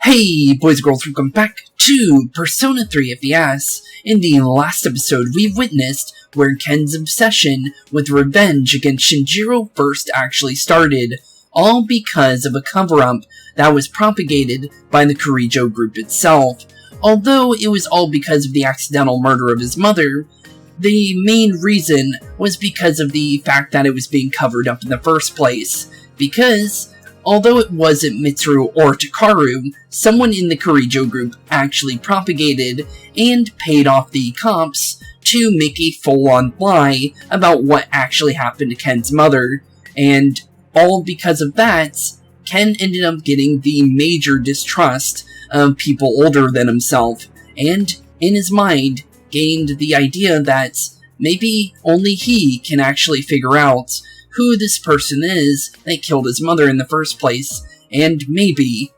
Hey boys and girls, welcome back to Persona 3 FES. In the last episode, we witnessed where Ken's obsession with revenge against Shinjiro first actually started, all because of a cover-up that was propagated by the Kirijo group itself. Although it was all because of the accidental murder of his mother, the main reason was because of the fact that it was being covered up in the first place. Because although it wasn't Mitsuru or Takaru, someone in the Kirijo group actually propagated and paid off the cops to make a full-on lie about what actually happened to Ken's mother, and all because of that, Ken ended up getting the major distrust of people older than himself, and in his mind gained the idea that maybe only he can actually figure out who this person is that killed his mother in the first place, and maybe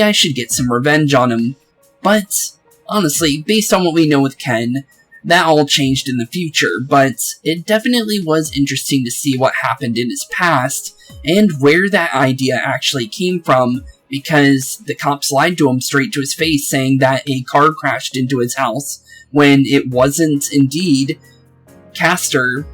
I should get some revenge on him. But, honestly, based on what we know with Ken, that all changed in the future, but it definitely was interesting to see what happened in his past, and where that idea actually came from, because the cops lied to him straight to his face, saying that a car crashed into his house, when it wasn't indeed Caster,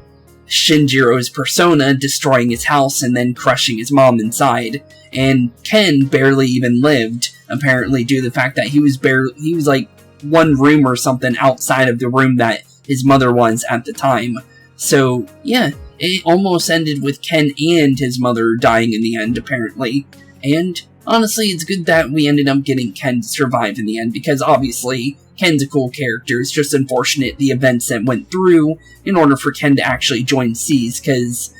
Shinjiro's persona, destroying his house and then crushing his mom inside. And Ken barely even lived, apparently, due to the fact that he was like one room or something outside of the room that his mother was at the time. So, yeah, it almost ended with Ken and his mother dying in the end, apparently. And honestly, it's good that we ended up getting Ken to survive in the end, because obviously Ken's a cool character. It's just unfortunate the events that went through in order for Ken to actually join SEES, because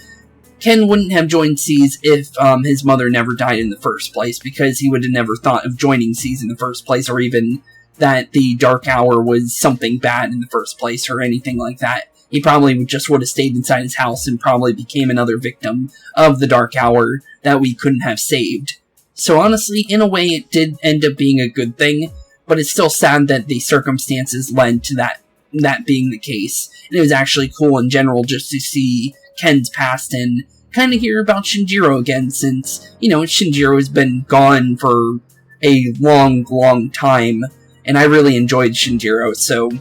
Ken wouldn't have joined SEES if his mother never died in the first place, because he would have never thought of joining SEES in the first place, or even that the Dark Hour was something bad in the first place, or anything like that. He probably just would have stayed inside his house and probably became another victim of the Dark Hour that we couldn't have saved. So honestly, in a way, it did end up being a good thing, but it's still sad that the circumstances led to that being the case. And it was actually cool in general just to see Ken's past and kind of hear about Shinjiro again, since, you know, Shinjiro has been gone for a long time, and I really enjoyed Shinjiro, so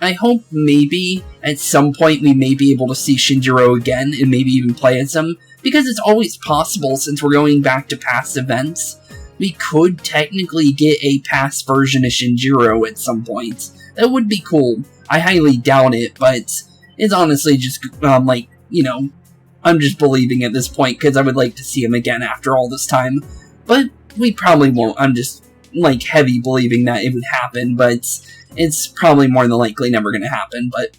I hope maybe at some point we may be able to see Shinjiro again and maybe even play as him, because it's always possible, since we're going back to past events. We could technically get a past version of Shinjiro at some point. That would be cool. I highly doubt it, but it's honestly just, like, you know, I'm just believing at this point, because I would like to see him again after all this time. But we probably won't. I'm just, like, heavy believing that it would happen, but it's probably more than likely never going to happen, but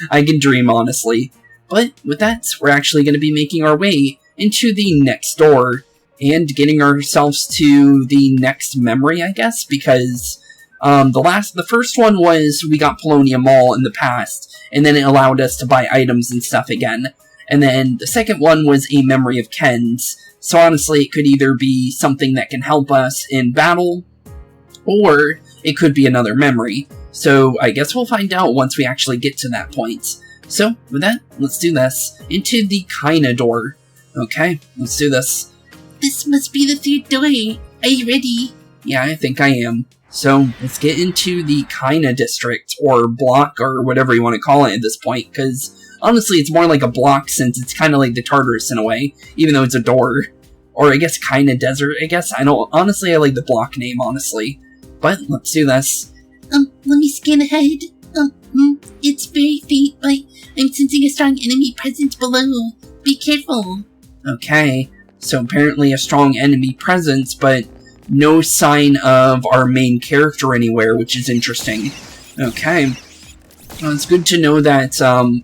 I can dream, honestly. But with that, we're actually going to be making our way into the next door, and getting ourselves to the next memory, I guess, because the first one was we got Polonium Mall in the past, and then it allowed us to buy items and stuff again. And then the second one was a memory of Ken's, so honestly it could either be something that can help us in battle, or it could be another memory. So I guess we'll find out once we actually get to that point. So with that, let's do this. Into the Kaina door. Okay, let's do this. This must be the third door. Are you ready? Yeah, I think I am. So, let's get into the Kaina district, or block, or whatever you want to call it at this point, because honestly it's more like a block, since it's kind of like the Tartarus in a way, even though it's a door. Or I guess Kaina Desert, I guess. I like the block name, honestly. But, let's do this. Let me scan ahead. It's very faint, but I'm sensing a strong enemy presence below. Be careful. Okay. So apparently a strong enemy presence, but no sign of our main character anywhere, which is interesting. Okay. Well, it's good to know that, that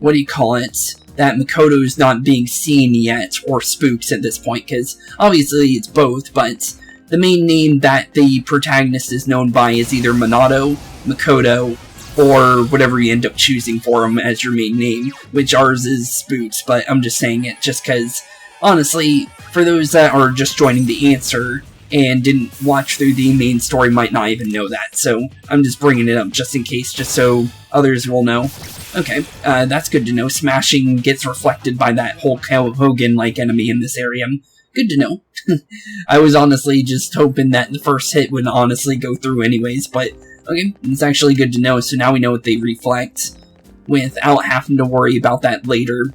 Makoto's not being seen yet, or Spooks at this point, because obviously it's both, but the main name that the protagonist is known by is either Minato, Makoto, or whatever you end up choosing for him as your main name, which ours is Spooks, but I'm just saying it just because honestly, for those that are just joining the answer and didn't watch through the main story might not even know that, so I'm just bringing it up just in case, just so others will know. Okay, that's good to know. Smashing gets reflected by that Hulk Hogan-like enemy in this area. good to know. I was honestly just hoping that the first hit would honestly go through anyways, but okay, it's actually good to know, so now we know what they reflect without having to worry about that later.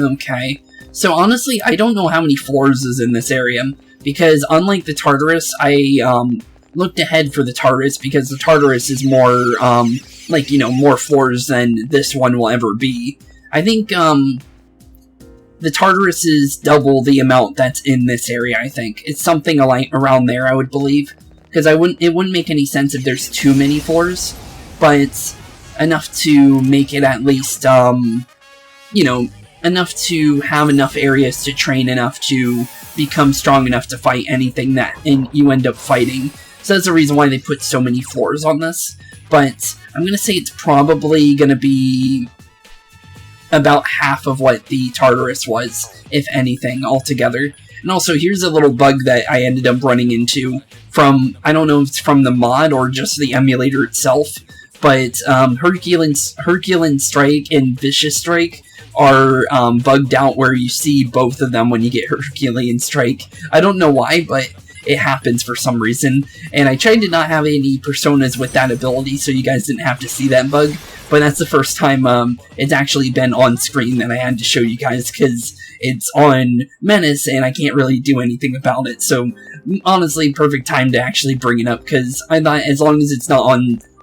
Okay, so honestly, I don't know how many floors is in this area, because unlike the Tartarus, I looked ahead for the Tartarus, because the Tartarus is more, like, you know, more floors than this one will ever be. I think, the Tartarus is double the amount that's in this area, I think. It's something like around there, I would believe. Because it wouldn't make any sense if there's too many floors, but enough to make it at least, you know, enough to have enough areas to train enough to become strong enough to fight anything that you end up fighting. So that's the reason why they put so many floors on this. But I'm going to say it's probably going to be about half of what the Tartarus was, if anything, altogether. And also, here's a little bug that I ended up running into from, I don't know if it's from the mod or just the emulator itself, but Herculean Strike and Vicious Strike are bugged out where you see both of them when you get Herculean Strike. I don't know why, but it happens for some reason, and I tried to not have any personas with that ability so you guys didn't have to see that bug, but that's the first time it's actually been on screen that I had to show you guys, because it's on Menace and I can't really do anything about it. So honestly, perfect time to actually bring it up, because I thought as long as it's not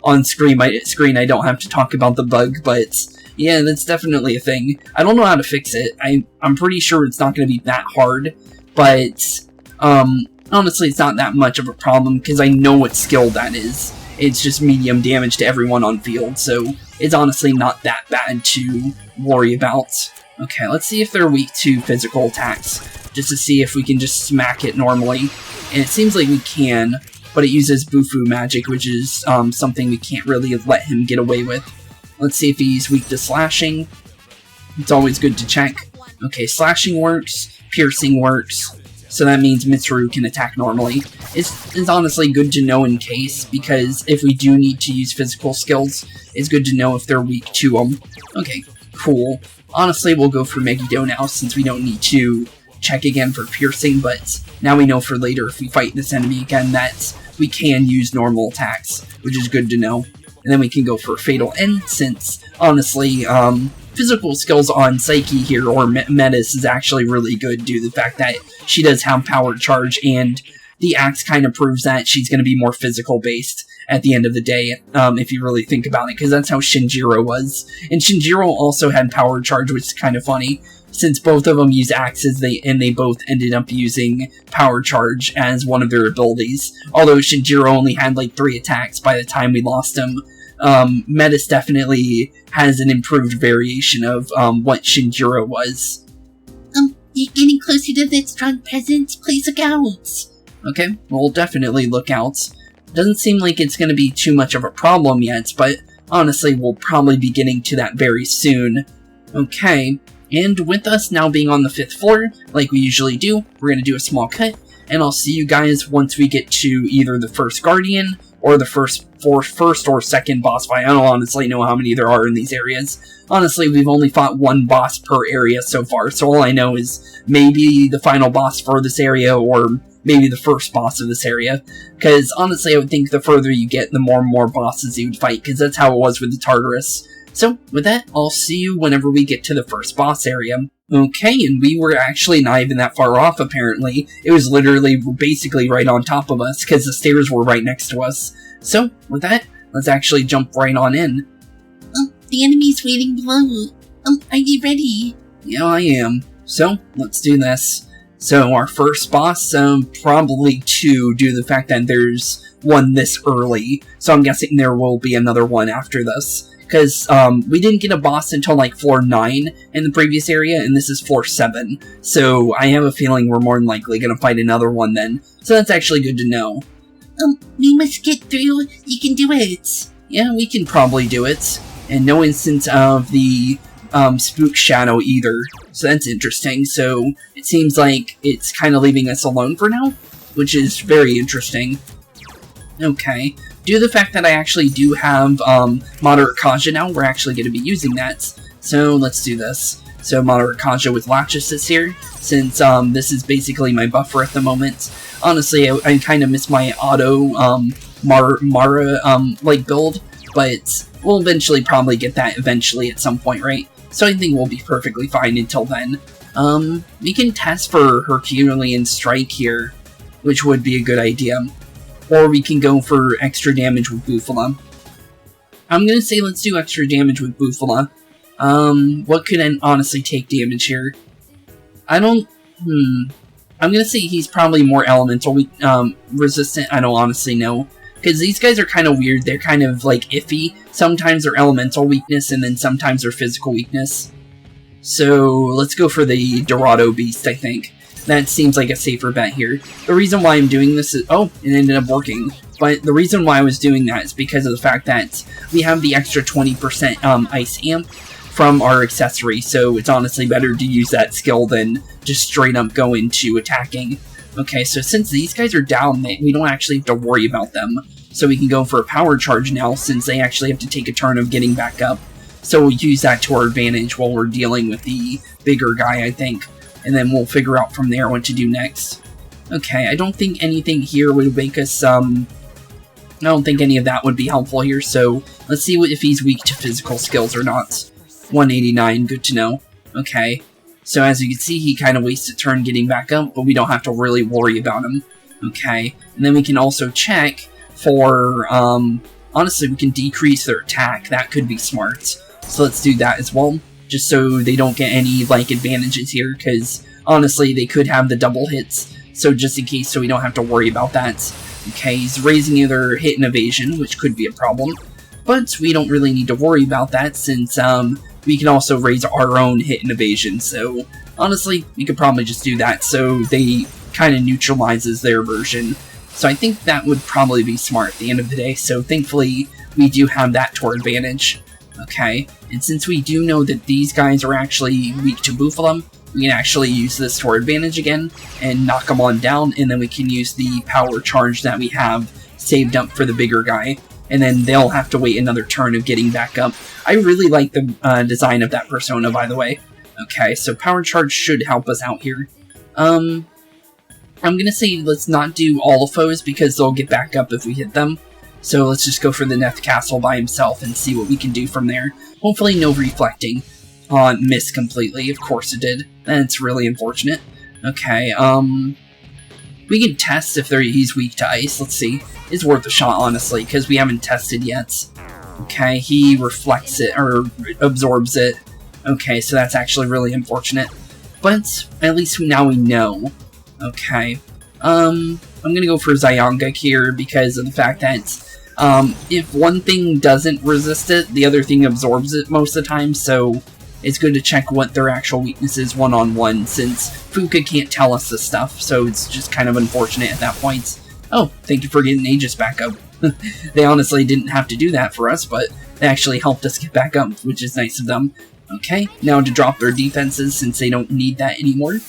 on screen, I don't have to talk about the bug. But yeah, that's definitely a thing. I don't know how to fix it. I'm pretty sure it's not going to be that hard, but honestly, it's not that much of a problem, because I know what skill that is. It's just medium damage to everyone on field, so it's honestly not that bad to worry about. Okay, let's see if they're weak to physical attacks, just to see if we can just smack it normally. And it seems like we can, but it uses Bufu magic, which is something we can't really let him get away with. Let's see if he's weak to slashing. It's always good to check. Okay, slashing works, piercing works, so that means Mitsuru can attack normally. It's honestly good to know in case, because if we do need to use physical skills, it's good to know if they're weak to them. Okay, cool. Honestly, we'll go for Megiddo now, since we don't need to check again for piercing, but now we know for later if we fight this enemy again that we can use normal attacks, which is good to know. And then we can go for Fatal End, since, honestly, physical skills on Psyche here, or Metis, is actually really good due to the fact that she does have power charge, and the axe kind of proves that she's going to be more physical based at the end of the day, if you really think about it, because that's how Shinjiro was. And Shinjiro also had power charge, which is kind of funny, since both of them use axes, they both ended up using power charge as one of their abilities. Although Shinjiro only had like 3 attacks by the time we lost him. Metis definitely has an improved variation of what Shinjiro was. You're getting closer to that strong presence. Please look out. Okay, we'll definitely look out. Doesn't seem like it's going to be too much of a problem yet, but honestly, we'll probably be getting to that very soon. Okay, and with us now being on the 5th floor, like we usually do, we're going to do a small cut, and I'll see you guys once we get to either the first Guardian, or the first or second boss fight. I don't honestly know how many there are in these areas. Honestly, we've only fought 1 boss per area so far, so all I know is maybe the final boss for this area, or maybe the first boss of this area. Because honestly, I would think the further you get, the more and more bosses you would fight, because that's how it was with the Tartarus. So, with that, I'll see you whenever we get to the first boss area. Okay, and we were actually not even that far off, apparently. It was literally basically right on top of us, because the stairs were right next to us. So, with that, let's actually jump right on in. The enemy's waiting below. Are you ready? Yeah, I am. So, let's do this. So, our first boss, probably 2, due to the fact that there's one this early. So, I'm guessing there will be another one after this. Because we didn't get a boss until like floor 9 in the previous area, and this is floor 7. So I have a feeling we're more than likely going to fight another one then. So that's actually good to know. We must get through. You can do it. Yeah, we can probably do it. And no instance of the Spook Shadow either. So that's interesting. So it seems like it's kind of leaving us alone for now, which is very interesting. Okay. Due to the fact that I actually do have Moderate Kaja now, we're actually going to be using that. So let's do this. So Moderate Kaja with Latch Assist here, since this is basically my buffer at the moment. Honestly, I kind of miss my auto Mara like build, but we'll eventually probably get that eventually at some point, right? So I think we'll be perfectly fine until then. We can test for Herculean Strike here, which would be a good idea. Or we can go for extra damage with Bufala. I'm gonna say let's do extra damage with Bufala. What could honestly take damage here? I'm gonna say he's probably more elemental resistant. I don't honestly know. Because these guys are kind of weird. They're kind of like iffy. Sometimes they're elemental weakness and then sometimes they're physical weakness. So let's go for the Dorado Beast, I think. That seems like a safer bet here. The reason why I'm doing this is... Oh, it ended up working. But the reason why I was doing that is because of the fact that we have the extra 20% Ice Amp from our accessory. So it's honestly better to use that skill than just straight up go into attacking. Okay, so since these guys are down, we don't actually have to worry about them. So we can go for a power charge now, since they actually have to take a turn of getting back up. So we'll use that to our advantage while we're dealing with the bigger guy, I think. And then we'll figure out from there what to do next. Okay, I don't think anything here would make us, I don't think any of that would be helpful here, so let's see if he's weak to physical skills or not. 189, good to know. Okay, so as you can see, he kind of wasted a turn getting back up, but we don't have to really worry about him. Okay, and then we can also check for, honestly, we can decrease their attack. That could be smart. So let's do that as well, just so they don't get any, like, advantages here, because, honestly, they could have the double hits, so just in case, so we don't have to worry about that. Okay, he's raising either hit and evasion, which could be a problem, but we don't really need to worry about that, since, we can also raise our own hit and evasion, so, honestly, we could probably just do that, so they kind of neutralizes their version. So I think that would probably be smart at the end of the day, so thankfully, we do have that to our advantage. Okay, and since we do know that these guys are actually weak to Bufala, we can actually use this to our advantage again, and knock them on down, and then we can use the power charge that we have saved up for the bigger guy, and then they'll have to wait another turn of getting back up. I really like the design of that persona, by the way. Okay, so power charge should help us out here. I'm gonna say let's not do all of foes, because they'll get back up if we hit them. So let's just go for the Neth Castle by himself and see what we can do from there. Hopefully no reflecting. Missed completely. Of course it did. That's really unfortunate. Okay, we can test if he's weak to ice. Let's see. It's worth a shot, honestly, because we haven't tested yet. Okay, he reflects it, or absorbs it. Okay, so that's actually really unfortunate. But at least now we know. Okay. I'm gonna go for Zyanga here because of the fact that if one thing doesn't resist it, the other thing absorbs it most of the time, so it's good to check what their actual weakness is one-on-one, since Fuka can't tell us this stuff, so it's just kind of unfortunate at that point. Oh, thank you for getting Aegis back up. They honestly didn't have to do that for us, but they actually helped us get back up, which is nice of them. Okay, now to drop their defenses, since they don't need that anymore.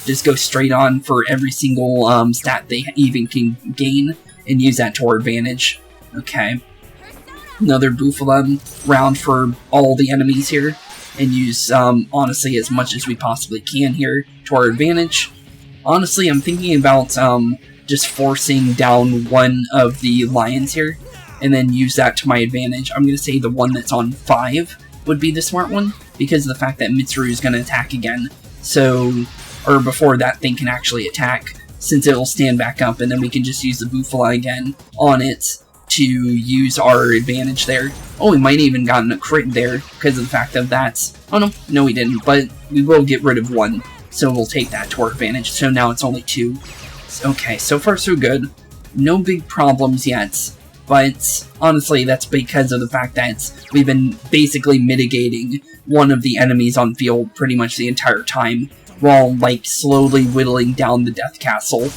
Just go straight on for every single stat they even can gain, and use that to our advantage. Okay. Another Bufala round for all the enemies here, and use, honestly, as much as we possibly can here to our advantage. Honestly, I'm thinking about just forcing down one of the lions here, and then use that to my advantage. I'm going to say the one that's on 5 would be the smart one, because of the fact that Mitsuru is going to attack again. So, or before that thing can actually attack, since it will stand back up, and then we can just use the Bufala again on it to use our advantage there. Oh, we might have even gotten a crit there because of the fact of that. Oh no, we didn't, but we will get rid of one, so we'll take that to our advantage. So now it's only 2. Okay, so far so good. No big problems yet, but honestly, that's because of the fact that we've been basically mitigating one of the enemies on field pretty much the entire time, while, like, slowly whittling down the Death Castle.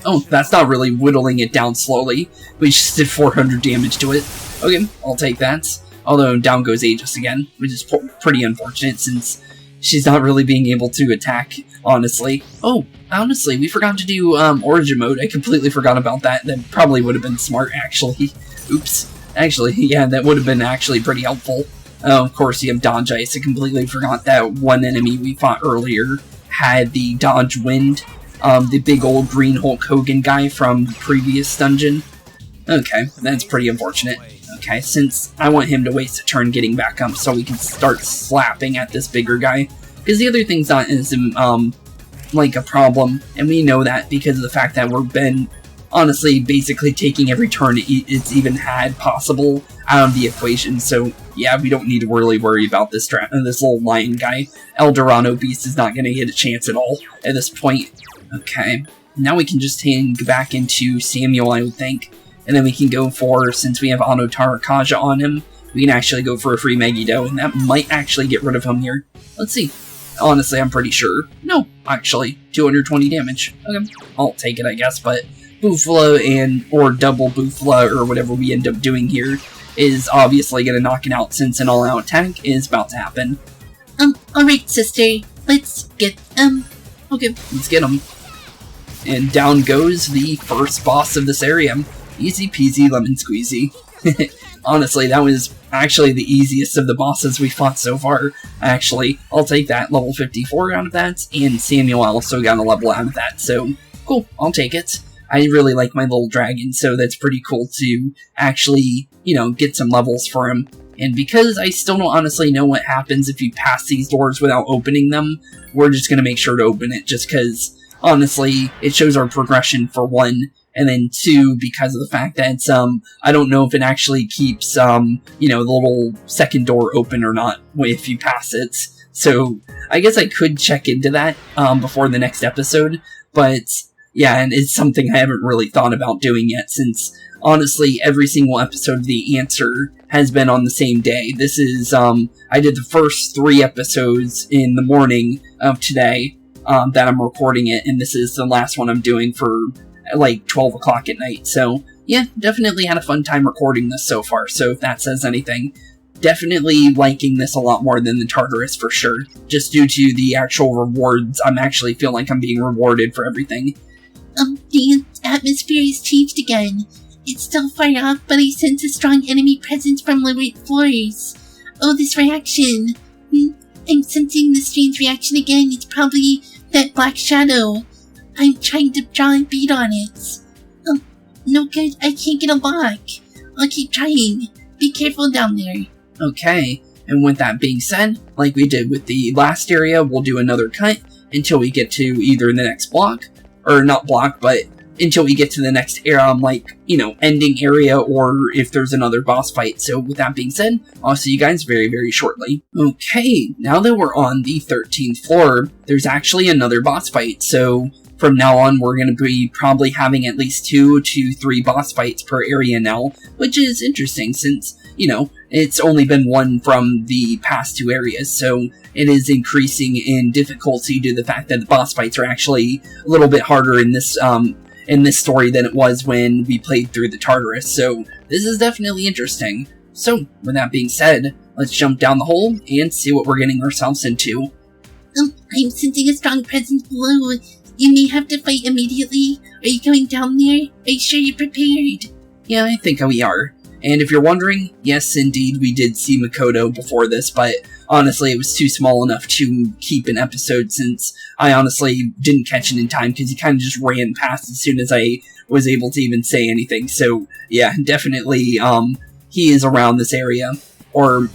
Oh, that's not really whittling it down slowly. We just did 400 damage to it. Okay, I'll take that. Although, down goes Aegis again, which is pretty unfortunate, since she's not really being able to attack, honestly. Oh, honestly, we forgot to do Origin Mode. I completely forgot about that. That probably would have been smart, actually. Oops. Actually, yeah, that would have been actually pretty helpful. Oh, of course you have dodge ice. I completely forgot that one enemy we fought earlier had the dodge wind. The big old green Hulk Hogan guy from the previous dungeon. Okay, that's pretty unfortunate. Okay, since I want him to waste a turn getting back up so we can start slapping at this bigger guy. Because the other thing's not as, like a problem, and we know that because of the fact that we've been, honestly, basically taking every turn it's even had possible out of the equation, so yeah, we don't need to really worry about this little lion guy. El Dorado Beast is not going to get a chance at all at this point. Okay, now we can just hang back into Samuel, I would think, and then we can go for, since we have Auto Tarakaja on him, we can actually go for a free Megiddo, and that might actually get rid of him here. Let's see. Honestly, I'm pretty sure. No, actually, 220 damage. Okay, I'll take it, I guess, but Bufala or double Bufala or whatever we end up doing here is obviously going to knock it out since an all-out attack is about to happen. Alright, sister. Let's get, Okay, let's get him. And down goes the first boss of this area. Easy peasy lemon squeezy. Honestly, that was actually the easiest of the bosses we fought so far. Actually, I'll take that. Level 54 out of that, and Samuel also got a level out of that, so cool, I'll take it. I really like my little dragon, so that's pretty cool to actually, you know, get some levels for him. And because I still don't honestly know what happens if you pass these doors without opening them, we're just going to make sure to open it, just because, honestly, it shows our progression for one. And then two, because of the fact that I don't know if it actually keeps, you know, the little second door open or not if you pass it. So I guess I could check into that before the next episode. But yeah, and it's something I haven't really thought about doing yet, since honestly, every single episode of The Answer has been on the same day. This is, I did the first 3 episodes in the morning of today that I'm recording it, and this is the last one I'm doing for like 12 o'clock at night. So yeah, definitely had a fun time recording this so far, so if that says anything. Definitely liking this a lot more than the Tartarus for sure, just due to the actual rewards. I'm actually feel like I'm being rewarded for everything. The atmosphere has changed again. It's still far off, but I sense a strong enemy presence from lower floors. Oh, this reaction. I'm sensing the strange reaction again. It's probably that black shadow. I'm trying to draw a bead on it. No good. I can't get a lock. I'll keep trying. Be careful down there. Okay, and with that being said, like we did with the last area, we'll do another cut until we get to either the next block, or not block, but until we get to the next area, like, you know, ending area, or if there's another boss fight. So with that being said, I'll see you guys very, very shortly. Okay, now that we're on the 13th floor, there's actually another boss fight, so from now on, we're going to be probably having at least 2 to 3 boss fights per area now, which is interesting since, you know, it's only been one from the past 2 areas, so it is increasing in difficulty due to the fact that the boss fights are actually a little bit harder in this story than it was when we played through the Tartarus, so this is definitely interesting. So, with that being said, let's jump down the hole and see what we're getting ourselves into. I'm sensing a strong presence below. You may have to fight immediately. Are you going down there? Are you sure you're prepared? Yeah, I think we are. And if you're wondering, yes, indeed, we did see Makoto before this, but honestly, it was too small enough to keep an episode since I honestly didn't catch it in time because he kind of just ran past as soon as I was able to even say anything. So, yeah, definitely, he is around this area, or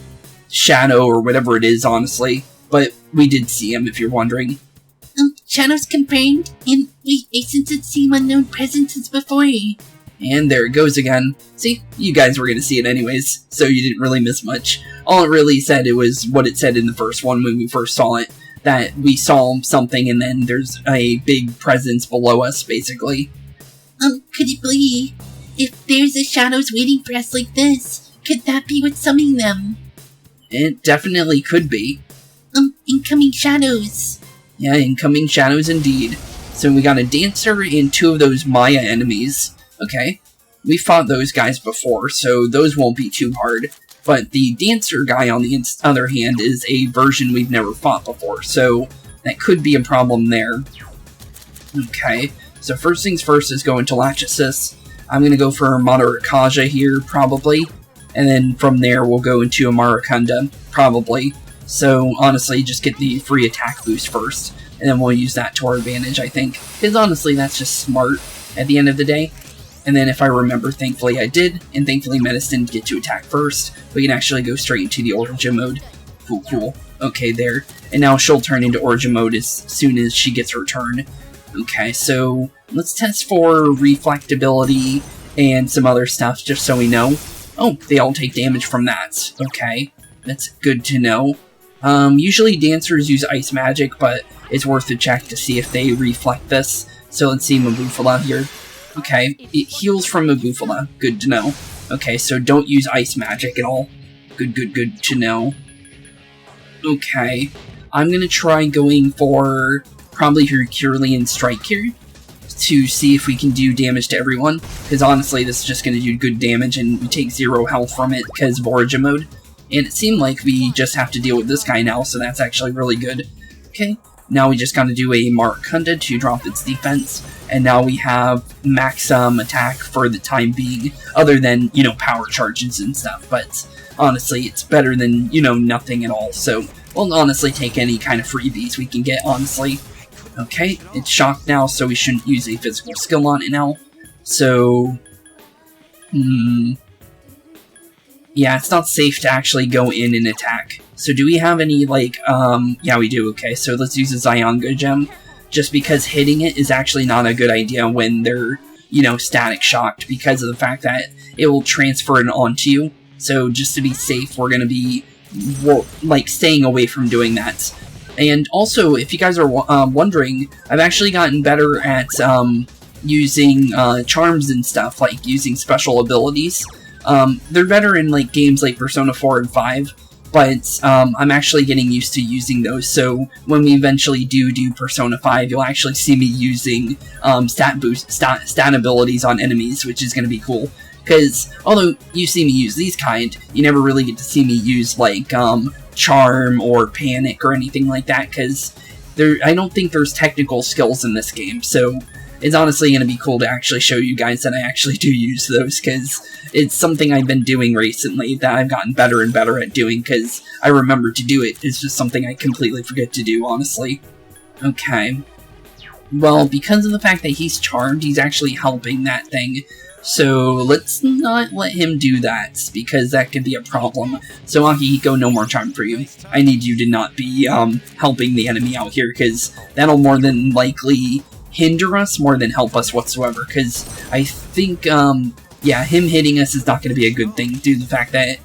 Shadow, or whatever it is, honestly. But we did see him, if you're wondering. Shadow's confirmed, and wait, I sense the same unknown presence as before. And there it goes again. See, you guys were gonna see it anyways, so you didn't really miss much. All it really said, it was what it said in the first one when we first saw it, that we saw something and then there's a big presence below us, basically. Could it be? If there's a shadows waiting for us like this, could that be what's summoning them? It definitely could be. Incoming shadows. Yeah, incoming shadows indeed. So we got a dancer and 2 of those Maya enemies. Okay, we fought those guys before, so those won't be too hard. But the dancer guy, on the other hand, is a version we've never fought before, so that could be a problem there. Okay, so first things first is going to Lachesis. I'm going to go for Moderate Kaja here, probably. and then from there we'll go into a Maracunda, probably. So honestly, just get the free attack boost first, and then we'll use that to our advantage, I think. Because honestly, that's just smart at the end of the day. And then if I remember, thankfully I did, and thankfully Menace didn't get to attack first, we can actually go straight into the Origin mode. Cool. Okay, there. And now she'll turn into Origin mode as soon as she gets her turn. Okay, so let's test for reflectability and some other stuff, just so we know. Oh, they all take damage from that. Okay, that's good to know. Usually dancers use ice magic, but it's worth a check to see if they reflect this. So let's see Mabufala here. Okay, it heals from Mabufala. Good to know. Okay, so don't use ice magic at all. Good to know. Okay, I'm gonna try going for probably Herculean Strike here to see if we can do damage to everyone, because honestly this is just gonna do good damage and we take 0 health from it because of Origin mode. And it seemed like we just have to deal with this guy now, so that's actually really good. Okay, now we just gotta do a Maracunda to drop its defense, and now we have max attack for the time being, other than, you know, power charges and stuff, but honestly, it's better than, you know, nothing at all, so we'll honestly take any kind of freebies we can get, honestly. Okay, it's shocked now, so we shouldn't use a physical skill on it now, so... yeah, it's not safe to actually go in and attack. So do we have any, like, yeah, we do, okay, so let's use a Zyonga gem, just because hitting it is actually not a good idea when they're, you know, static shocked, because of the fact that it will transfer it onto you. So just to be safe, we're going to be, like, staying away from doing that. And also, if you guys are wondering, I've actually gotten better at using charms and stuff, like using special abilities. They're better in like games like Persona 4 and 5, but I'm actually getting used to using those, so when we eventually do Persona 5, you'll actually see me using stat abilities on enemies, which is going to be cool. Because although you see me use these kind, you never really get to see me use like charm or panic or anything like that, because I don't think there's technical skills in this game, so it's honestly going to be cool to actually show you guys that I actually do use those, because it's something I've been doing recently that I've gotten better and better at doing, because I remember to do it. It's just something I completely forget to do, honestly. Okay. Well, because of the fact that he's charmed, he's actually helping that thing. So let's not let him do that, because that could be a problem. So Akihiko, no more charm for you. I need you to not be helping the enemy out here, because that'll more than likely hinder us more than help us whatsoever, because I think, yeah, him hitting us is not going to be a good thing due to the fact that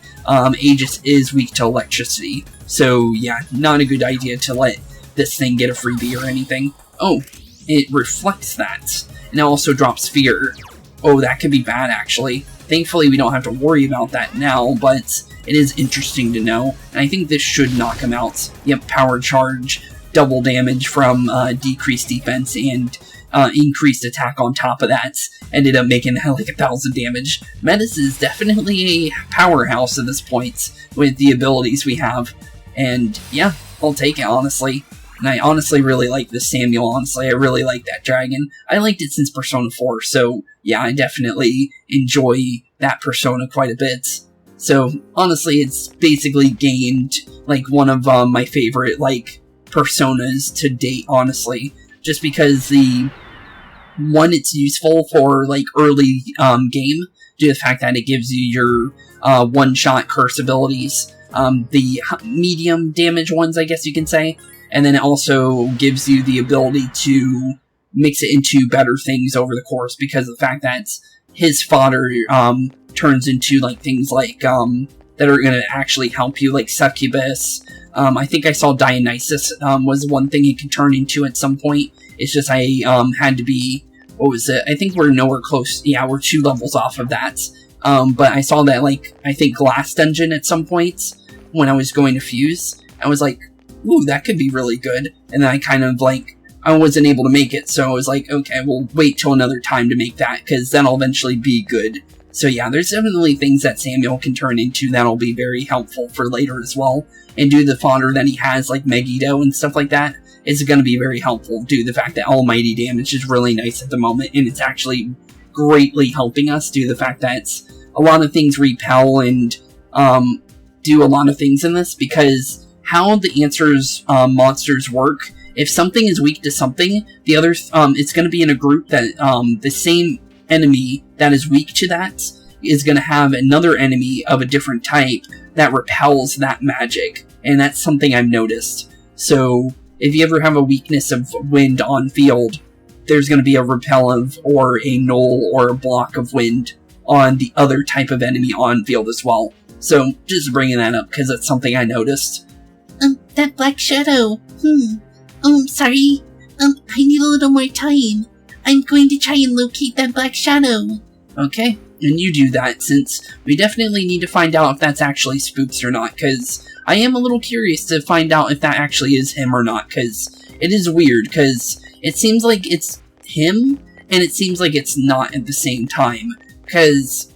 Aegis is weak to electricity. So yeah, not a good idea to let this thing get a freebie or anything. Oh, it reflects that, and it also drops fear. Oh, that could be bad, actually. Thankfully, we don't have to worry about that now, but it is interesting to know, and I think this should knock him out. Yep, power charge, double damage from decreased defense, and increased attack on top of that. Ended up making like 1,000 damage. Menace is definitely a powerhouse at this point with the abilities we have, and yeah, I'll take it, honestly. And I honestly really like this Samuel, honestly. I really like that dragon. I liked it since Persona 4, so yeah, I definitely enjoy that persona quite a bit. So, honestly, it's basically gained, like, one of my favorite, like, personas to date, honestly. Just because one, it's useful for, like, early game, due to the fact that it gives you your one-shot curse abilities. The medium damage ones, I guess you can say. And then it also gives you the ability to mix it into better things over the course, because of the fact that his fodder turns into like things like that are going to actually help you, like Succubus. I think I saw Dionysus was one thing it could turn into at some point. It's just I had to be, what was it? I think we're nowhere close. Yeah, we're 2 levels off of that. But I saw that, like, I think Glass Dungeon at some point when I was going to Fuse. I was like, ooh, that could be really good. And then I kind of, like, I wasn't able to make it, so I was like, okay, we'll wait till another time to make that, because that'll eventually be good. So yeah, there's definitely things that Samuel can turn into that'll be very helpful for later as well. And due to the fodder that he has, like Megiddo and stuff like that, it's going to be very helpful due to the fact that Almighty damage is really nice at the moment, and it's actually greatly helping us due to the fact that a lot of things repel and do a lot of things in this, because how the answers monsters work, if something is weak to something, the other it's going to be in a group that the same enemy that is weak to that is going to have another enemy of a different type that repels that magic, and that's something I've noticed. So if you ever have a weakness of wind on field, there's going to be a repel of, or a null or a block of wind on the other type of enemy on field as well. So just bringing that up because that's something I noticed. That black shadow. Sorry. I need a little more time. I'm going to try and locate that black shadow. Okay, and you do that, since we definitely need to find out if that's actually Spooks or not, because I am a little curious to find out if that actually is him or not, because it is weird, because it seems like it's him, and it seems like it's not at the same time, because,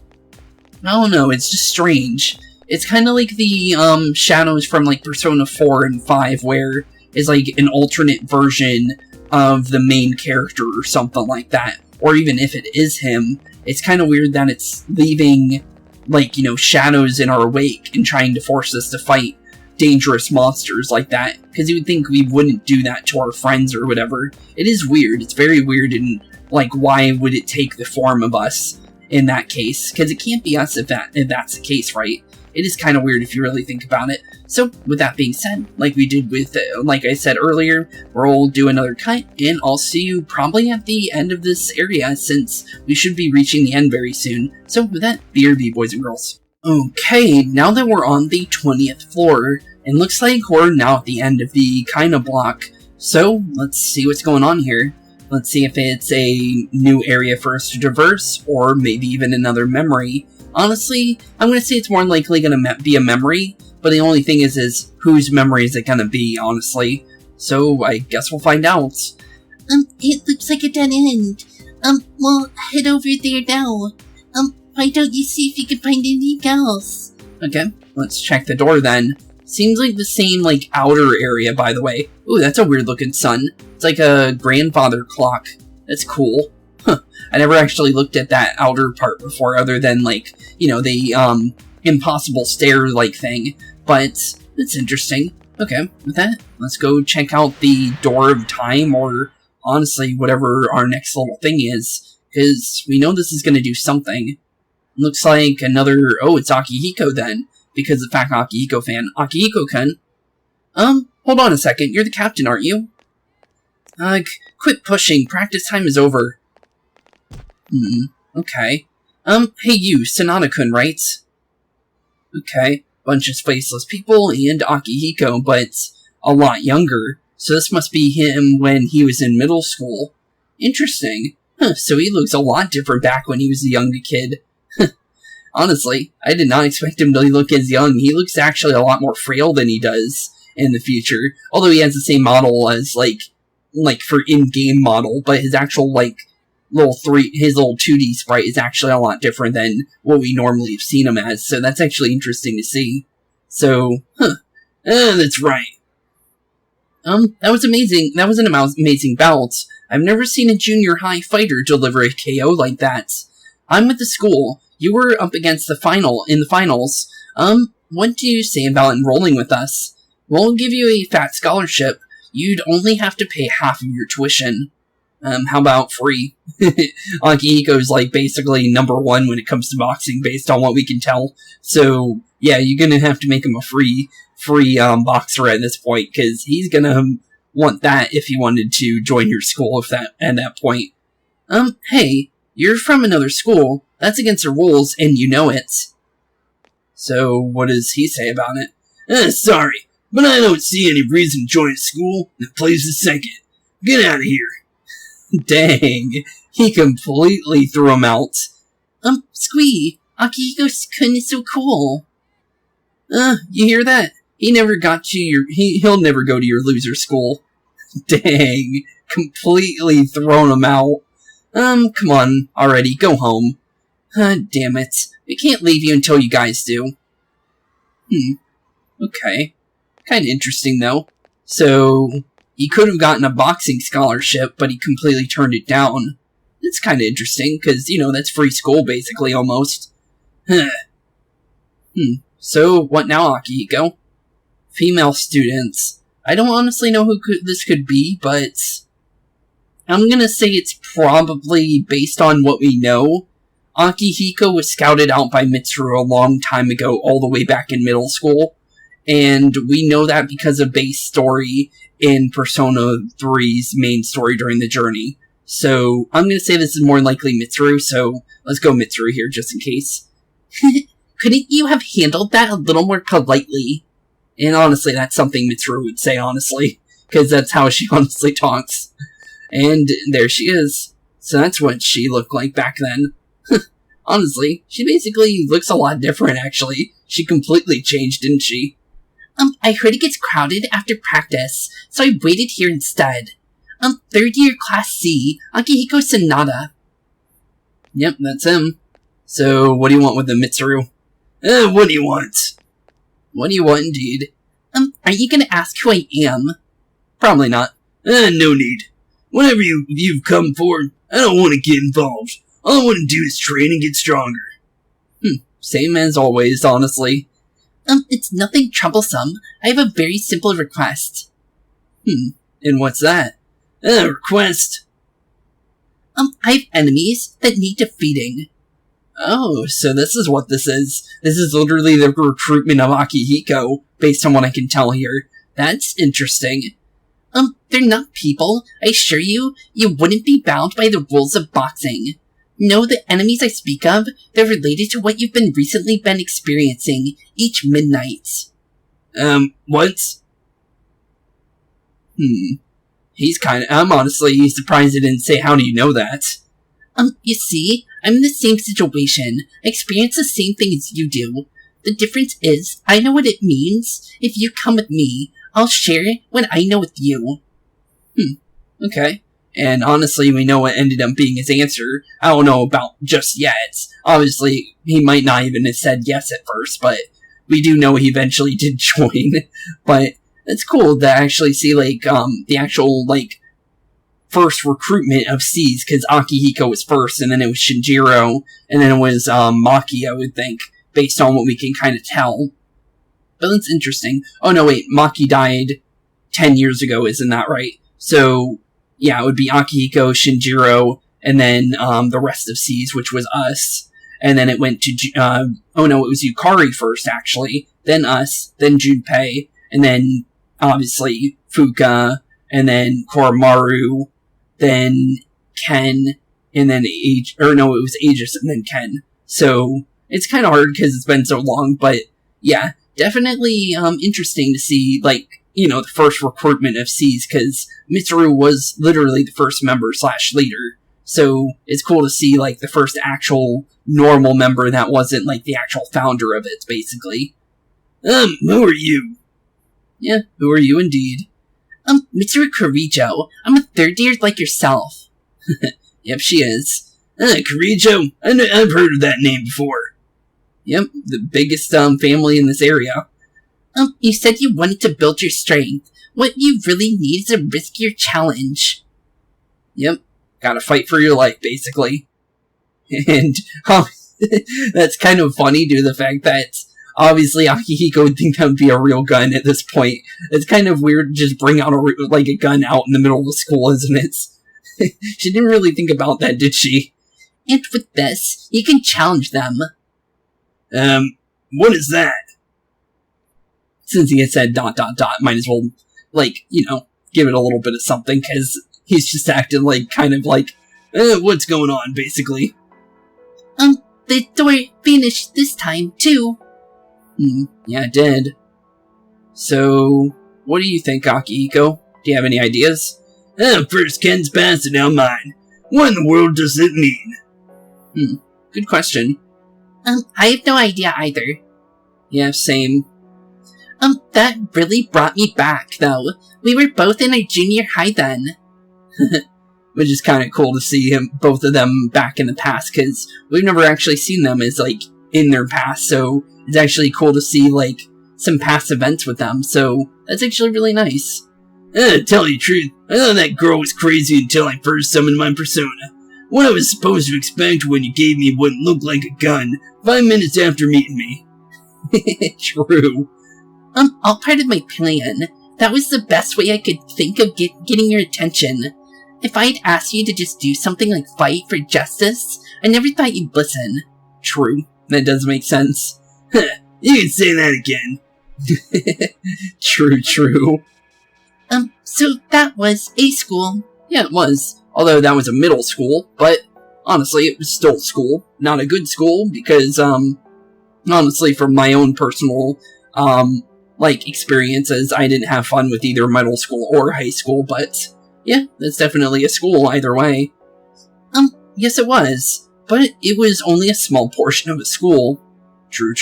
I don't know, it's just strange. It's kind of like the shadows from like Persona 4 and 5, where it's like an alternate version of the main character or something like that. Or even if it is him, it's kind of weird that it's leaving, like, you know, shadows in our wake and trying to force us to fight dangerous monsters like that. Because you would think we wouldn't do that to our friends or whatever. It is weird. It's very weird, and like, why would it take the form of us in that case? Because it can't be us if that's the case, right? It is kind of weird if you really think about it. So, with that being said, like we did with, like I said earlier, we'll do another cut, and I'll see you probably at the end of this area, since we should be reaching the end very soon. So, with that, BRB, boys and girls. Okay, now that we're on the 20th floor, it looks like we're now at the end of the kind of block. So, let's see what's going on here. Let's see if it's a new area for us to traverse, or maybe even another memory. Honestly, I'm going to say it's more likely going to be a memory, but the only thing is whose memory is it going to be, honestly? So, I guess we'll find out. It looks like a dead end. We'll head over there now. Why don't you see if you can find anything else? Okay, let's check the door then. Seems like the same, like, outer area, by the way. Ooh, that's a weird looking sun. It's like a grandfather clock. That's cool. Huh. I never actually looked at that outer part before, other than, like, you know, the, impossible stair-like thing. But, it's interesting. Okay, with that, let's go check out the Door of Time, or, honestly, whatever our next little thing is. Because we know this is going to do something. Looks like another... Oh, it's Akihiko then. Because of the fact Akihiko fan. Akihiko-kun? Hold on a second. You're the captain, aren't you? Quit pushing. Practice time is over. Okay. Hey you, Sonata-kun, right? Okay. Bunch of faceless people and Akihiko, but a lot younger. So this must be him when he was in middle school. Interesting. Huh, so he looks a lot different back when he was a young kid. Honestly, I did not expect him to look as young. He looks actually a lot more frail than he does in the future. Although he has the same model as, like for in-game model, but his actual, like, his little 2D sprite is actually a lot different than what we normally have seen him as, so that's actually interesting to see. So, that's right. That was amazing. That was an amazing bout. I've never seen a junior high fighter deliver a KO like that. I'm with the school. You were up against in the finals. What do you say about enrolling with us? We'll give you a fat scholarship. You'd only have to pay half of your tuition. How about free? Akihiko's, like, basically number one when it comes to boxing, based on what we can tell. So, yeah, you're gonna have to make him a free boxer at this point, because he's gonna want that if he wanted to join your school at that point. Hey, you're from another school. That's against the rules, and you know it. So, what does he say about it? Sorry, but I don't see any reason to join a school that plays the second. Get out of here. Dang, he completely threw him out. Squee, Akihiko-kun is so cool. You hear that? He never got to he'll never go to your loser school. Dang, completely thrown him out. Come on, already, go home. Damn it. We can't leave you until you guys do. Okay. Kinda interesting, though. So, he could have gotten a boxing scholarship, but he completely turned it down. That's kinda interesting, because, you know, that's free school, basically, almost. Huh. So, what now, Akihiko? Female students. I don't honestly know who this could be, but I'm gonna say it's probably based on what we know. Akihiko was scouted out by Mitsuru a long time ago, all the way back in middle school, and we know that because of base story in Persona 3's main story during the journey. So, I'm gonna say this is more likely Mitsuru, so let's go Mitsuru here just in case. Couldn't you have handled that a little more politely? And honestly, that's something Mitsuru would say, honestly, because that's how she honestly talks. And there she is. So that's what she looked like back then. Honestly, she basically looks a lot different, actually. She completely changed, didn't she? I heard it gets crowded after practice, so I waited here instead. Third year class C, Akihiko Sanada. Yep, that's him. So, what do you want with the Mitsuru? What do you want? What do you want, indeed? Are you gonna ask who I am? Probably not. No need. Whatever you've come for, I don't want to get involved. All I want to do is train and get stronger. Same as always, honestly. It's nothing troublesome. I have a very simple request. And what's that? Request? I have enemies that need defeating. Oh, so this is what this is. This is literally the recruitment of Akihiko, based on what I can tell here. That's interesting. They're not people. I assure you, you wouldn't be bound by the rules of boxing. No, the enemies I speak of, they're related to what you've recently been experiencing each midnight. What? I'm honestly surprised he didn't say how do you know that. You see, I'm in the same situation. I experience the same thing as you do. The difference is, I know what it means. If you come with me, I'll share it when I know with you. Okay. And honestly, we know what ended up being his answer. I don't know about just yet. Obviously, he might not even have said yes at first, but we do know he eventually did join. But it's cool to actually see, the actual, first recruitment of C's, because Akihiko was first, and then it was Shinjiro, and then it was, Maki, I would think, based on what we can kind of tell. But that's interesting. Oh no, wait, Maki died 10 years ago, isn't that right? So, yeah, it would be Akihiko, Shinjiro, and then, the rest of C's, which was us. And then it went to, it was Yukari first, actually, then us, then Junpei, and then, obviously, Fuka, and then Koromaru, then Ken, and then it was Aegis and then Ken. So, it's kind of hard because it's been so long, but, yeah, definitely, interesting to see, the first recruitment of C's, because Mitsuru was literally the first member/leader. So, it's cool to see, the first actual normal member that wasn't, the actual founder of it, basically. Who are you? Yeah, who are you indeed? Mitsuru Kirijo. I'm a third year like yourself. Yep, she is. Kirijo? I've heard of that name before. Yep, the biggest, family in this area. You said you wanted to build your strength. What you really need is a riskier challenge. Yep, gotta fight for your life, basically. And, that's kind of funny due to the fact that, obviously, Akihiko would think that would be a real gun at this point. It's kind of weird to just bring out a gun out in the middle of the school, isn't it? She didn't really think about that, did she? And with this, you can challenge them. What is that? Since he had said ... might as well, give it a little bit of something, because he's just acting what's going on, basically? The door finished this time, too. Yeah, it did. So, what do you think, Akihiko? Do you have any ideas? First Ken's pass and now mine. What in the world does it mean? Good question. I have no idea either. Yeah, same. That really brought me back, though. We were both in our junior high then. Which is kind of cool to see both of them back in the past, because we've never actually seen them as, in their past, so it's actually cool to see, some past events with them, so that's actually really nice. To tell you the truth, I thought that girl was crazy until I first summoned my persona. what I was supposed to expect when you gave me what looked like a gun 5 minutes after meeting me. True. All part of my plan. That was the best way I could think of getting your attention. If I'd asked you to just do something like fight for justice, I never thought you'd listen. True. That does make sense. You can say that again. True. So that was a school. Yeah, it was. Although that was a middle school, but honestly, it was still school. Not a good school, because, honestly, from my own personal, experiences, I didn't have fun with either middle school or high school, but yeah, that's definitely a school either way. Yes it was, but it was only a small portion of a school. True.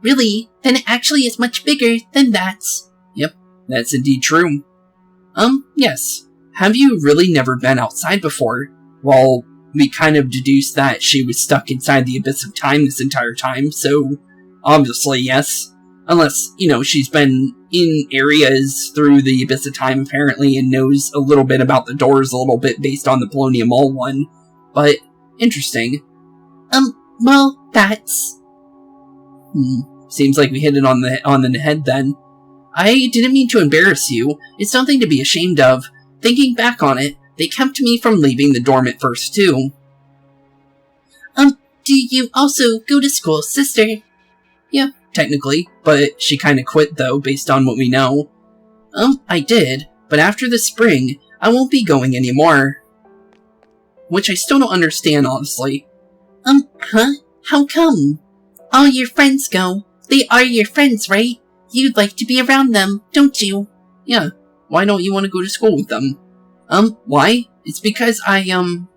Really? Then it actually is much bigger than that. Yep, that's indeed true. Yes. Have you really never been outside before? Well, we kind of deduced that she was stuck inside the abyss of time this entire time, so obviously yes. Unless, she's been in areas through the abyss of time apparently and knows a little bit about the doors a little bit based on the Polonium Mall one. But, interesting. Well, that's... Seems like we hit it on the head then. I didn't mean to embarrass you. It's nothing to be ashamed of. Thinking back on it, they kept me from leaving the dorm at first too. Do you also go to school, sister? Yeah, technically, but she kinda quit though, based on what we know. I did, but after the spring, I won't be going anymore. Which I still don't understand, honestly. Huh? How come? All your friends go. They are your friends, right? You'd like to be around them, don't you? Yeah, why don't you want to go to school with them? Why? It's because I think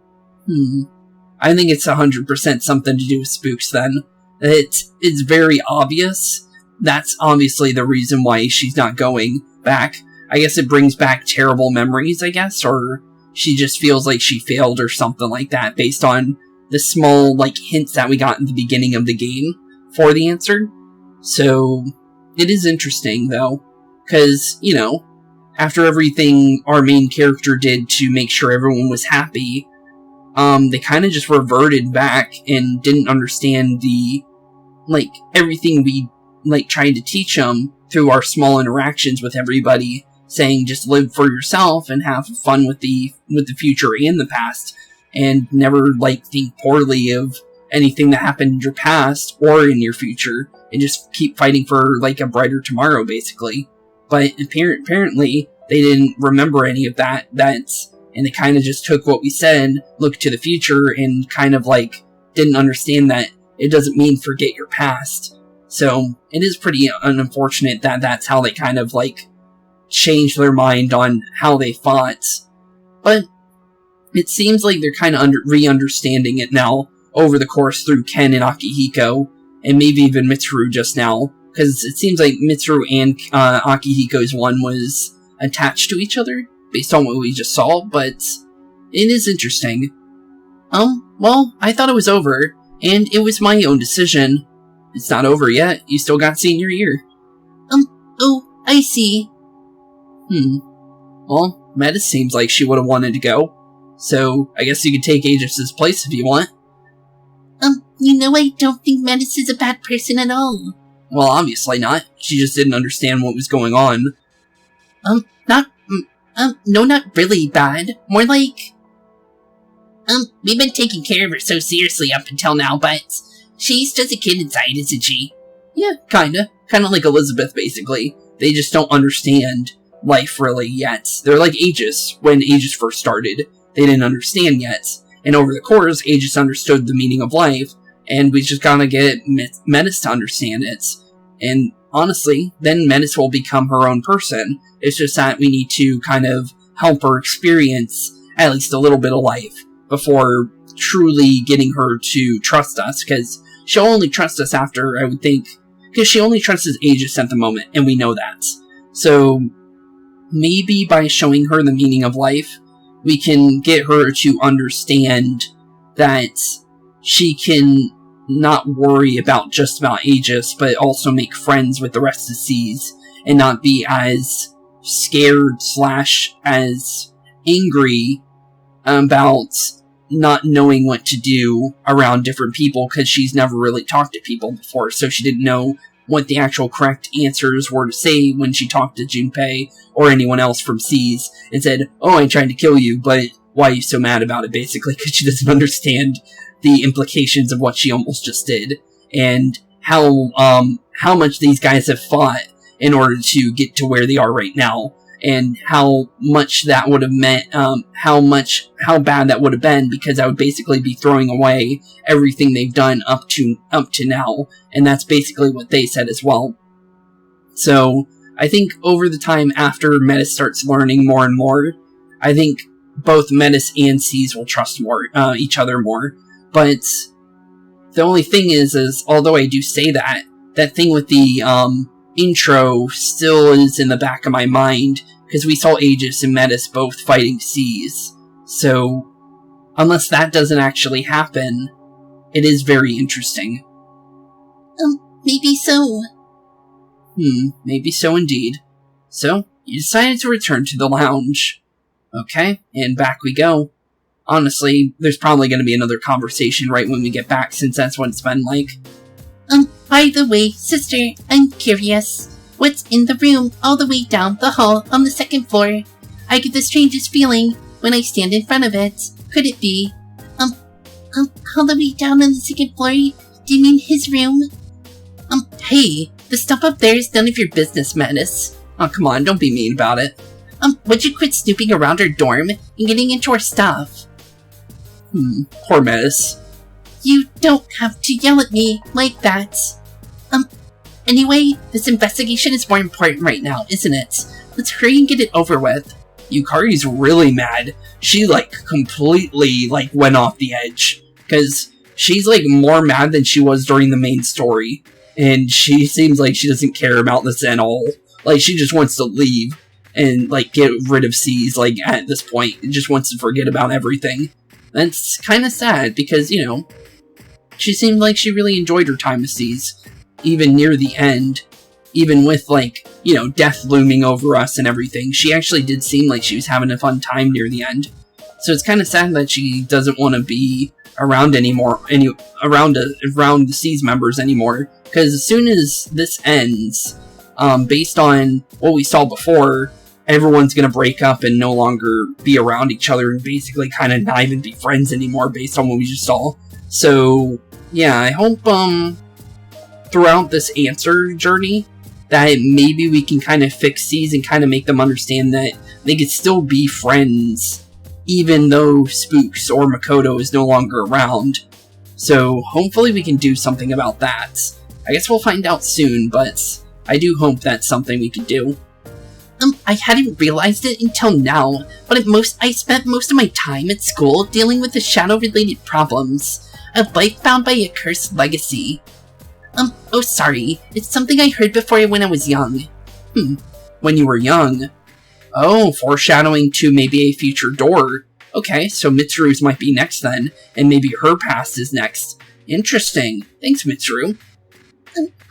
it's 100% something to do with Spooks then. It's very obvious. That's obviously the reason why she's not going back. I guess it brings back terrible memories, I guess, or she just feels like she failed or something like that based on the small, hints that we got in the beginning of the game for the answer. So, it is interesting, though, because, after everything our main character did to make sure everyone was happy, they kind of just reverted back and didn't understand everything we, tried to teach them through our small interactions with everybody, saying just live for yourself and have fun with the future and the past, and never, think poorly of anything that happened in your past or in your future, and just keep fighting for, a brighter tomorrow, basically. But apparently, they didn't remember any of that, and they kind of just took what we said, looked to the future, and kind of, didn't understand that it doesn't mean forget your past. So, it is pretty unfortunate that that's how they kind of, changed their mind on how they fought. But it seems like they're kind of re-understanding it now, over the course through Ken and Akihiko, and maybe even Mitsuru just now, because it seems like Mitsuru and Akihiko's one was attached to each other, based on what we just saw, but it is interesting. Well, I thought it was over, and it was my own decision. It's not over yet, you still got senior year. Oh, I see. Well, Metis seems like she would have wanted to go, so I guess you could take Aegis's place if you want. I don't think Metis is a bad person at all. Well, obviously not. She just didn't understand what was going on. No, not really bad. More like... we've been taking care of her so seriously up until now, but she's just a kid inside, isn't she? Yeah, kinda. Kinda like Elizabeth, basically. They just don't understand life really yet. They're like Aegis, when Aegis first started. They didn't understand yet. And over the course, Aegis understood the meaning of life, and we just gotta get Metis to understand it. And honestly, then Metis will become her own person. It's just that we need to kind of help her experience at least a little bit of life before truly getting her to trust us, because she'll only trust us after, I would think, because she only trusts Aegis at the moment, and we know that. So, maybe by showing her the meaning of life, we can get her to understand that she can not worry about just about Aegis, but also make friends with the rest of the Seas, and not be as scared / as angry about not knowing what to do around different people because she's never really talked to people before, so she didn't know what the actual correct answers were to say when she talked to Junpei or anyone else from C's and said, "Oh, I tried to kill you, but why are you so mad about it?" Basically, because she doesn't understand the implications of what she almost just did and how much these guys have fought in order to get to where they are right now, and how much that would have meant, how bad that would have been, because I would basically be throwing away everything they've done up to now, and that's basically what they said as well. So, I think over the time after Metis starts learning more and more, I think both Metis and C's will trust each other more, but the only thing is although I do say that thing with the, intro still is in the back of my mind, because we saw Aegis and Metis both fighting C's. So, unless that doesn't actually happen, it is very interesting. Maybe so. Maybe so indeed. So, you decided to return to the lounge. Okay, and back we go. Honestly, there's probably going to be another conversation right when we get back, since that's what it's been like. By the way, sister, I'm curious. What's in the room all the way down the hall on the second floor? I get the strangest feeling when I stand in front of it. Could it be? All the way down on the second floor? Do you mean his room? Hey, the stuff up there is none of your business, Metis. Oh, come on, don't be mean about it. Would you quit snooping around our dorm and getting into our stuff? Poor Metis. You don't have to yell at me like that. Anyway, this investigation is more important right now, isn't it? Let's hurry and get it over with. Yukari's really mad. She, completely, went off the edge. Because she's, more mad than she was during the main story. And she seems like she doesn't care about this at all. She just wants to leave and, get rid of C's, at this point. And just wants to forget about everything. That's kind of sad, because, she seemed like she really enjoyed her time with C's, even near the end, even with, death looming over us and everything. She actually did seem like she was having a fun time near the end. So it's kind of sad that she doesn't want to be around anymore, around the C's members anymore, because as soon as this ends, based on what we saw before, everyone's gonna break up and no longer be around each other and basically kind of not even be friends anymore based on what we just saw. So, yeah, I hope, throughout this answer journey, that maybe we can kind of fix these and kind of make them understand that they could still be friends, even though Spooks or Makoto is no longer around. So, hopefully we can do something about that. I guess we'll find out soon, but I do hope that's something we can do. I hadn't realized it until now, but I spent most of my time at school dealing with the shadow-related problems. A life bound by a cursed legacy. Oh sorry, it's something I heard before when I was young. When you were young? Oh, foreshadowing to maybe a future door. Okay, so Mitsuru's might be next then, and maybe her past is next. Interesting. Thanks, Mitsuru.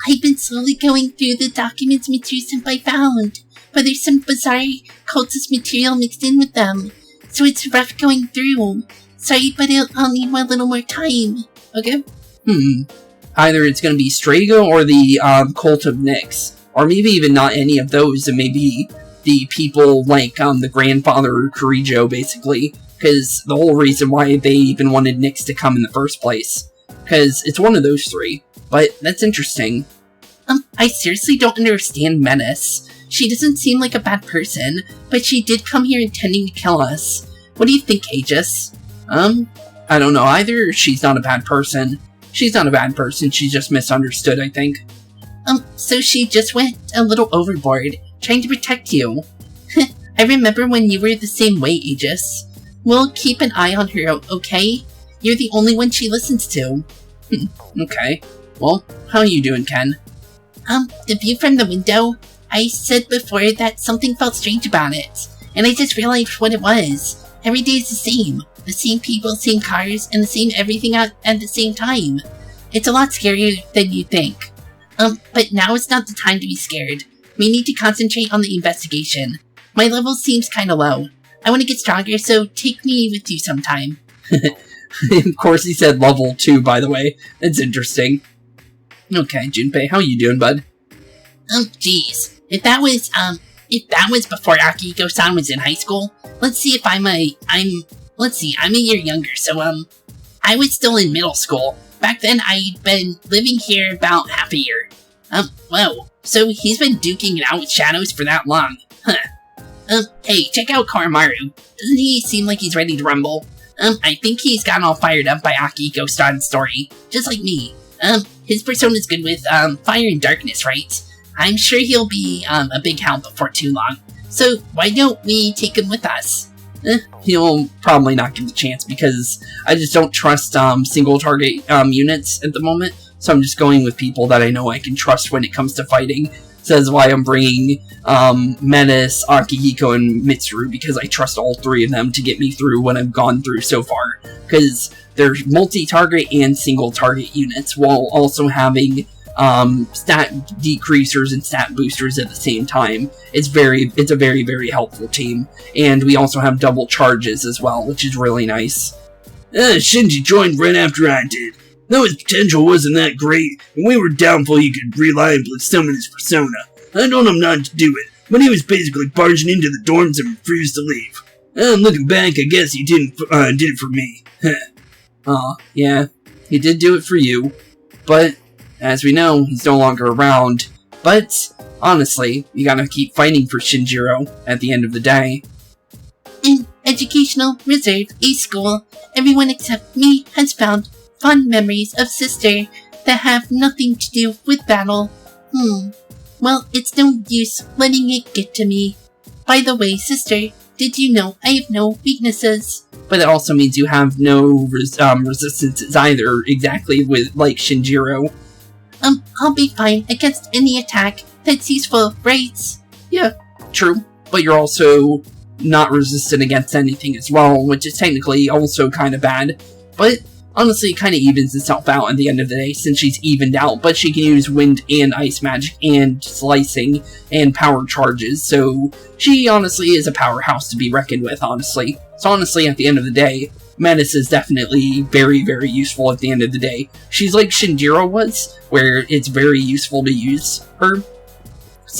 I've been slowly going through the documents Mitsuru-senpai found, but there's some bizarre cultist material mixed in with them, so it's rough going through. Sorry, but I'll need a little more time. Okay. Either it's gonna be Strago or the Cult of Nyx, or maybe even not any of those, and maybe the people the grandfather Kurijo, basically, because the whole reason why they even wanted Nyx to come in the first place, because it's one of those three. But that's interesting. I seriously don't understand Menace. She doesn't seem like a bad person, but she did come here intending to kill us. What do you think, Aegis? I don't know either. She's not a bad person. She's not a bad person. She's just misunderstood, I think. So she just went a little overboard, trying to protect you. I remember when you were the same way, Aegis. We'll keep an eye on her, okay? You're the only one she listens to. Okay. Well, how are you doing, Ken? The view from the window, I said before that something felt strange about it, and I just realized what it was. Every day is the same. The same people, same cars, and the same everything at the same time. It's a lot scarier than you think. But now is not the time to be scared. We need to concentrate on the investigation. My level seems kinda low. I want to get stronger, so take me with you sometime. Of course he said level 2, by the way. That's interesting. Okay, Junpei, how you doing, bud? Oh, jeez. If that was before Akihiko-san was in high school, let's see if I'm a year younger, so, I was still in middle school. Back then, I'd been living here about half a year. Whoa. So he's been duking it out with shadows for that long. Huh. Hey, check out Koromaru. Doesn't he seem like he's ready to rumble? I think he's gotten all fired up by Akihiko-san's story. Just like me. His persona's good with, fire and darkness, right? I'm sure he'll be, a big help before too long. So, why don't we take him with us? He'll probably not get the chance because I just don't trust, single target, units at the moment. So I'm just going with people that I know I can trust when it comes to fighting. So that's why I'm bringing, Menace, Akihiko, and Mitsuru, because I trust all three of them to get me through what I've gone through so far. Because they're multi-target and single-target units, while also having, stat decreasers and stat boosters at the same time. It's a very, very helpful team. And we also have double charges as well, which is really nice. Shinji joined right after I did. Though his potential wasn't that great, and we were doubtful he could reliably summon his persona. I told him not to do it, but he was basically barging into the dorms and refused to leave. Looking back, I guess he did it for me. Yeah, he did do it for you, but as we know, he's no longer around. But honestly, you gotta keep fighting for Shinjiro at the end of the day. In Educational Reserve A School, everyone except me has found fond memories of Sister that have nothing to do with battle. Well, it's no use letting it get to me. By the way, Sister, did you know I have no weaknesses? But it also means you have no resistances either, exactly like Shinjiro. I'll be fine against any attack that's useful, right? Yeah, true. But you're also not resistant against anything as well, which is technically also kind of bad. But honestly, it kind of evens itself out at the end of the day, since she's evened out, but she can use wind and ice magic and slicing and power charges, so she honestly is a powerhouse to be reckoned with, honestly. So honestly, at the end of the day, Menace is definitely very, very useful at the end of the day. She's like Shinjiro was, where it's very useful to use her,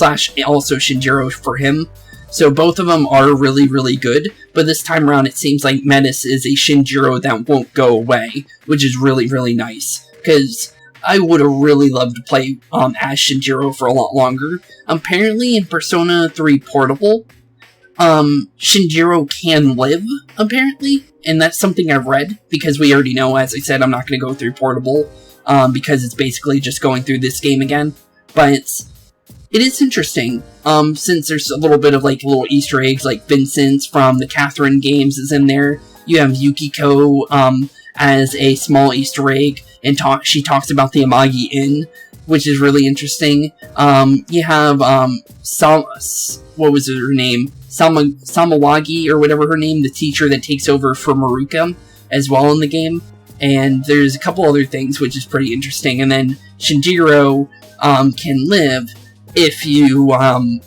/ also Shinjiro for him. So both of them are really, really good, but this time around it seems like Menace is a Shinjiro that won't go away, which is really, really nice, because I would have really loved to play as Shinjiro for a lot longer. Apparently in Persona 3 Portable, Shinjiro can live, apparently, and that's something I've read, because we already know, as I said, I'm not going to go through Portable, because it's basically just going through this game again, but it is interesting, since there's a little bit of, like, little Easter eggs, like Vincent's from the Catherine games is in there. You have Yukiko, as a small Easter egg, and she talks about the Amagi Inn, which is really interesting. You have, what was her name? Samawagi, or whatever her name, the teacher that takes over for Maruka, as well in the game. And there's a couple other things, which is pretty interesting. And then Shinjiro, can live if you,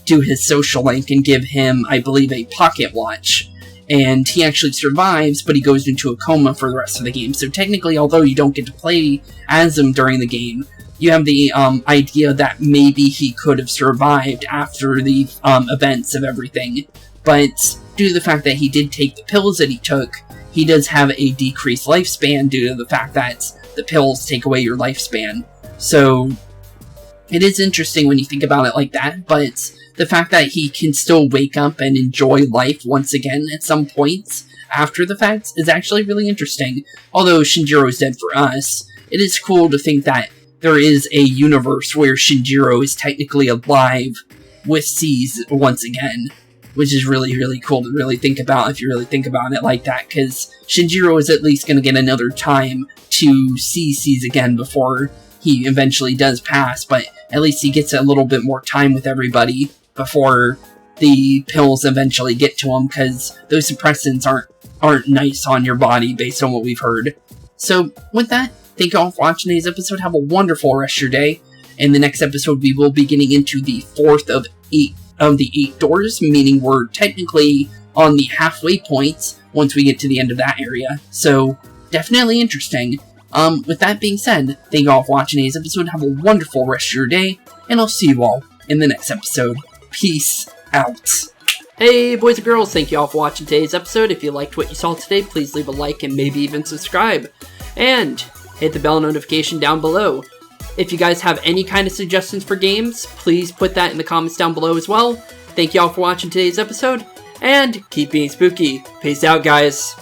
do his social link and give him, I believe, a pocket watch. And he actually survives, but he goes into a coma for the rest of the game. So technically, although you don't get to play as him during the game, you have the, idea that maybe he could have survived after the, events of everything. But due to the fact that he did take the pills that he took, he does have a decreased lifespan due to the fact that the pills take away your lifespan. So it is interesting when you think about it like that, but the fact that he can still wake up and enjoy life once again at some point after the fact is actually really interesting. Although Shinjiro is dead for us, it is cool to think that there is a universe where Shinjiro is technically alive with C's once again, which is really, really cool to really think about if you really think about it like that, because Shinjiro is at least going to get another time to see C's again before he eventually does pass, but at least he gets a little bit more time with everybody before the pills eventually get to him, because those suppressants aren't nice on your body based on what we've heard. So with that, thank you all for watching today's episode. Have a wonderful rest of your day. In the next episode, we will be getting into the 4th of the 8 doors, meaning we're technically on the halfway point once we get to the end of that area. So definitely interesting. With that being said, thank you all for watching today's episode. Have a wonderful rest of your day, and I'll see you all in the next episode. Peace out. Hey boys and girls, thank you all for watching today's episode. If you liked what you saw today, please leave a like and maybe even subscribe. And hit the bell notification down below. If you guys have any kind of suggestions for games, please put that in the comments down below as well. Thank you all for watching today's episode, and keep being spooky. Peace out, guys.